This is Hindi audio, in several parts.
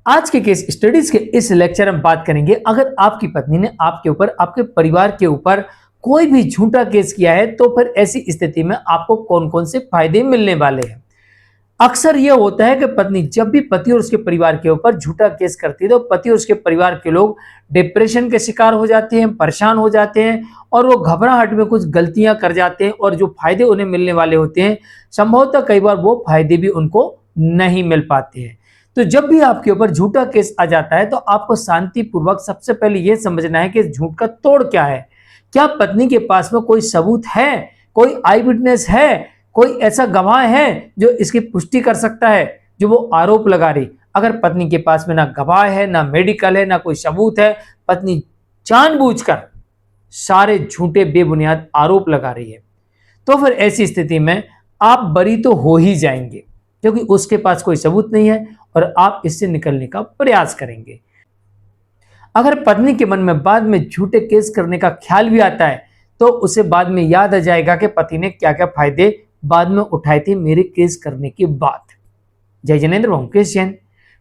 आज के केस स्टडीज के इस लेक्चर में बात करेंगे, अगर आपकी पत्नी ने आपके ऊपर, आपके परिवार के ऊपर कोई भी झूठा केस किया है तो फिर ऐसी स्थिति में आपको कौन कौन से फायदे मिलने वाले हैं। अक्सर यह होता है कि पत्नी जब भी पति और उसके परिवार के ऊपर झूठा केस करती है तो पति और उसके परिवार के लोग डिप्रेशन के शिकार हो जाते हैं, परेशान हो जाते हैं और वो घबराहट में कुछ गलतियां कर जाते हैं और जो फायदे उन्हें मिलने वाले होते हैं संभवतः कई बार वो फायदे भी उनको नहीं मिल पाते हैं। तो जब भी आपके ऊपर झूठा केस आ जाता है तो आपको शांतिपूर्वक सबसे पहले यह समझना है कि इस झूठ का तोड़ क्या है। क्या पत्नी के पास में कोई सबूत है, कोई आई विटनेस है, कोई ऐसा गवाह है जो इसकी पुष्टि कर सकता है जो वो आरोप लगा रही। अगर पत्नी के पास में ना गवाह है, ना मेडिकल है, ना कोई सबूत है, पत्नी जानबूझकर सारे झूठे बेबुनियाद आरोप लगा रही है, तो फिर ऐसी स्थिति में आप बरी तो हो ही जाएंगे क्योंकि उसके पास कोई सबूत नहीं है और आप इससे निकलने का प्रयास करेंगे। अगर पत्नी के मन में बाद में झूठे केस करने का ख्याल भी आता है तो उसे बाद में याद आ जाएगा कि पति ने क्या क्या फायदे बाद में उठाए थे मेरे केस करने के बाद। जय जिनेंद्र, मैं मुकेश जैन।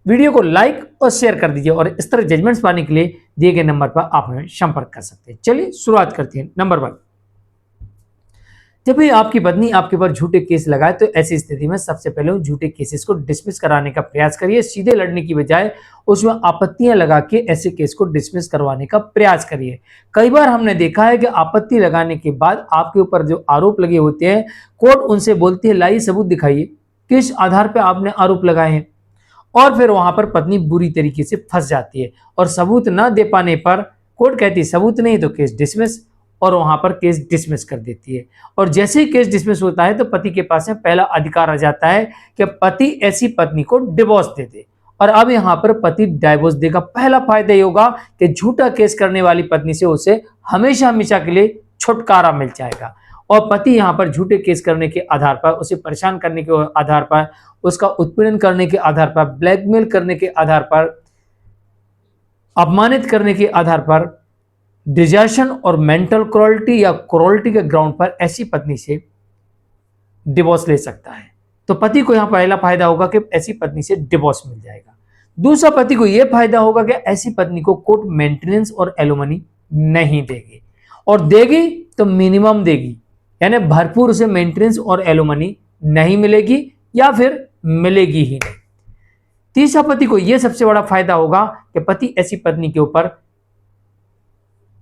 वीडियो को लाइक और शेयर कर दीजिए और इस तरह जजमेंट्स पाने के लिए दिए गए नंबर पर आप हमें संपर्क कर सकते हैं। चलिए शुरुआत करते हैं। नंबर 1, जब भी आपकी पत्नी आपके ऊपर झूठे केस लगाए तो ऐसी स्थिति में सबसे पहले झूठे केसेस को डिसमिस कराने का प्रयास करिए। सीधे लड़ने की बजाय उसमें आपत्तियां लगा के ऐसे केस को डिसमिस करवाने का प्रयास करिए। कई बार हमने देखा है कि आपत्ति लगाने के बाद आपके ऊपर जो आरोप लगे होते हैं, कोर्ट उनसे बोलती है लाइए सबूत दिखाइए, किस आधार पर आपने आरोप लगाए हैं, और फिर वहां पर पत्नी बुरी तरीके से फंस जाती है और सबूत न दे पाने पर कोर्ट कहती है सबूत नहीं तो केस डिसमिस, और वहां पर केस डिसमिस कर देती है। और जैसे ही केस डिसमिस होता है तो पति के पास में पहला अधिकार आ जाता है कि पति ऐसी पत्नी को डिवोर्स दे दे, और अब यहां पर पति डाइवोर्स देगा। पहला फायदा ये होगा कि झूठा केस करने वाली पत्नी से उसे हमेशा हमेशा के लिए छुटकारा मिल जाएगा, और पति यहां पर झूठे केस करने के आधार पर, उसे परेशान करने के आधार पर, उसका उत्पीड़न करने के आधार पर, ब्लैकमेल करने के आधार पर, अपमानित करने के आधार पर, डिजर्शन और मेंटल क्रूरल्टी या क्रूरल्टी के ग्राउंड पर ऐसी पत्नी से डिवोर्स ले सकता है। तो पति को यहां पहला फायदा होगा कि ऐसी पत्नी से डिवोर्स मिल जाएगा। दूसरा, पति को यह फायदा होगा कि ऐसी पत्नी को कोर्ट मेंटेनेंस और एलिमनी नहीं देगी, और देगी तो मिनिमम देगी, यानी भरपूर उसे मेंटेनेंस और एलिमनी नहीं मिलेगी या फिर मिलेगी ही नहीं। तीसरा, पति को यह सबसे बड़ा फायदा होगा कि पति ऐसी पत्नी के ऊपर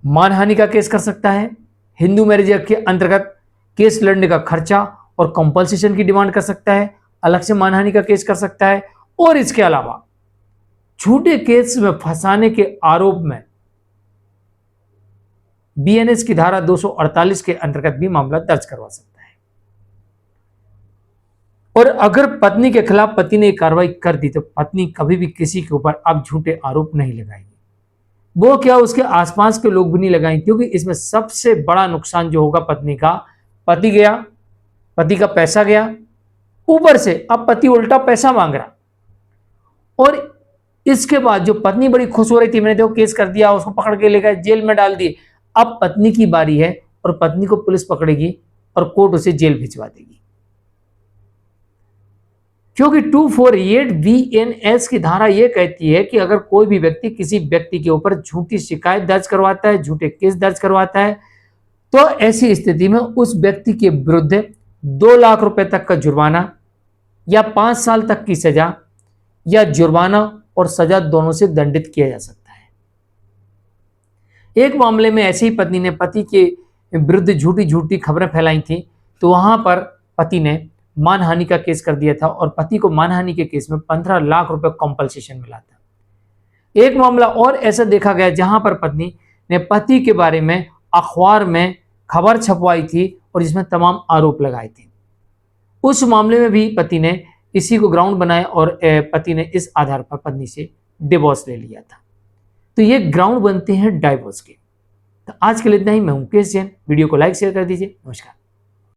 मानहानि का केस कर सकता है, हिंदू मैरिज एक्ट के अंतर्गत केस लड़ने का खर्चा और कंपल्सेशन की डिमांड कर सकता है, अलग से मानहानि का केस कर सकता है, और इसके अलावा झूठे केस में फंसाने के आरोप में बीएनएस की धारा 248 के अंतर्गत भी मामला दर्ज करवा सकता है। और अगर पत्नी के खिलाफ पति ने कार्रवाई कर दी तो पत्नी कभी भी किसी के ऊपर अब झूठे आरोप नहीं लगाएगी, वो क्या उसके आसपास के लोग भी नहीं लगाएंगे, क्योंकि इसमें सबसे बड़ा नुकसान जो होगा पत्नी का, पति गया, पति का पैसा गया, ऊपर से अब पति उल्टा पैसा मांग रहा, और इसके बाद जो पत्नी बड़ी खुश हो रही थी, मैंने देखो केस कर दिया, उसको पकड़ के ले गए, जेल में डाल दिए, अब पत्नी की बारी है और पत्नी को पुलिस पकड़ेगी और कोर्ट उसे जेल भिजवा देगी, क्योंकि 248 बीएनएस की धारा यह कहती है कि अगर कोई भी व्यक्ति किसी व्यक्ति के ऊपर झूठी शिकायत दर्ज करवाता है, झूठे केस दर्ज करवाता है, तो ऐसी स्थिति में उस व्यक्ति के विरुद्ध 2 लाख रुपए तक का जुर्माना या 5 साल तक की सजा या जुर्माना और सजा दोनों से दंडित किया जा सकता है। एक मामले में ऐसी ही पत्नी ने पति के विरुद्ध झूठी झूठी खबरें फैलाई थी, तो वहां पर पति ने मानहानि का केस कर दिया था और पति को मानहानि के केस में 15 लाख रुपए कॉम्पल्सेशन मिला था। एक मामला और ऐसा देखा गया जहां पर पत्नी ने पति के बारे में अखबार में खबर छपवाई थी और जिसमें तमाम आरोप लगाए थे। उस मामले में भी पति ने इसी को ग्राउंड बनाया और पति ने इस आधार पर पत्नी से डिवोर्स ले लिया था। तो ये ग्राउंड बनते हैं डाइवोर्स के। तो आज के लिए इतना ही। मैं मुकेश जैन। वीडियो को लाइक शेयर कर दीजिए। नमस्कार।